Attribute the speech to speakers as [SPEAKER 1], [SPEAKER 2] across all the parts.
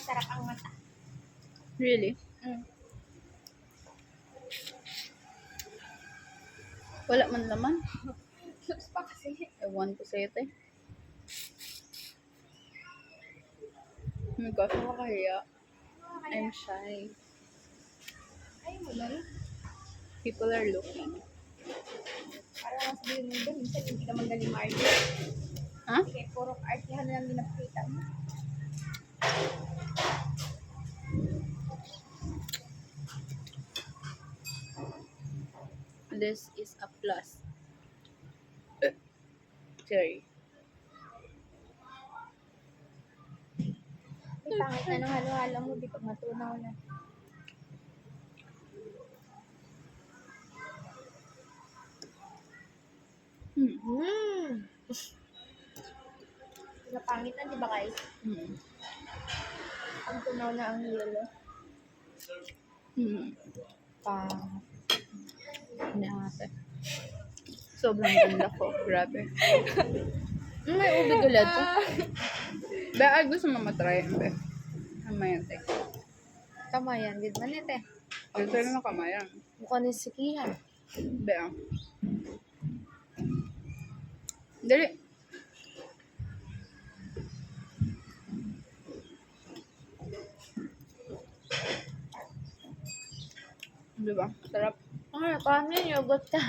[SPEAKER 1] Sarap ang mata.
[SPEAKER 2] Really?
[SPEAKER 1] Mm.
[SPEAKER 2] Wala man laman.
[SPEAKER 1] Looks pa kasi.
[SPEAKER 2] Ewan ko sa'yo, te. Oh my gosh, nakakahiya. I'm shy.
[SPEAKER 1] Ay mo lang.
[SPEAKER 2] People are looking.
[SPEAKER 1] Para mas sabihin mo doon, minsan hindi naman galing art.
[SPEAKER 2] Ha?
[SPEAKER 1] Sige, puro art yan na lang pinapakita mo.
[SPEAKER 2] This is a plus. Sorry.
[SPEAKER 1] May pangit na nung halo-halo mo, di pag matunaw na. Napangit na, di ba guys? Ang tunaw na ang yelo.
[SPEAKER 2] Hindi ate. Sobrang ganda ko. Grabe. May ubig ulit to. Ba, gusto mo matry. Be. Kamayan, te.
[SPEAKER 1] Kamayan, di ba nete?
[SPEAKER 2] Gusto rin mo kamayan.
[SPEAKER 1] Mukha ni sikihan.
[SPEAKER 2] Be, Dali. Diba? Sarap.
[SPEAKER 1] Ay, kanin, yogurt ka.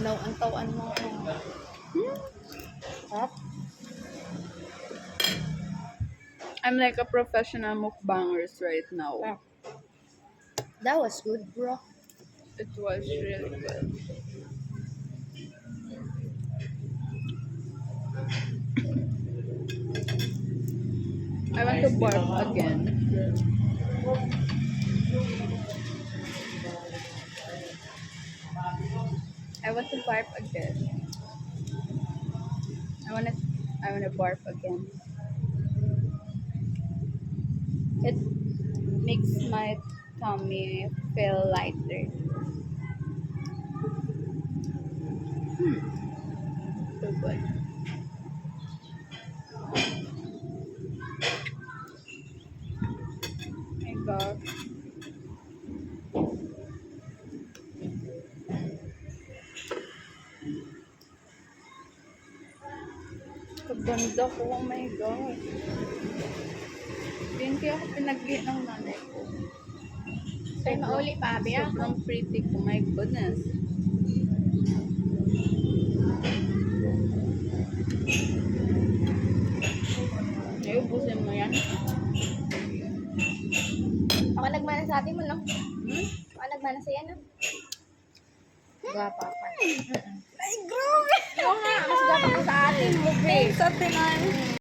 [SPEAKER 1] No, ang tawan mo. Sarap.
[SPEAKER 2] I'm like a professional mukbangers right now.
[SPEAKER 1] That was good, bro.
[SPEAKER 2] It was really good. I want to barf again. I want to barf again. I wanna barf again. It makes my tummy feel lighter. So good. My God. Kaganda ko, oh my God. Hindi kaya ako pinagli ng nanay ko.
[SPEAKER 1] Ay, mauli pa, abi ah.
[SPEAKER 2] Sobrang pretty ko, my goodness. Ay, ubusin mo yan.
[SPEAKER 1] Ako nagmana sa atin mo, no?
[SPEAKER 2] Hmm?
[SPEAKER 1] Ako nagmana sa yan, no? Gwapa pa.
[SPEAKER 2] Ay, grabe!
[SPEAKER 1] Oo nga, mas gwapa ko sa atin mo, babe.
[SPEAKER 2] Sa tinan.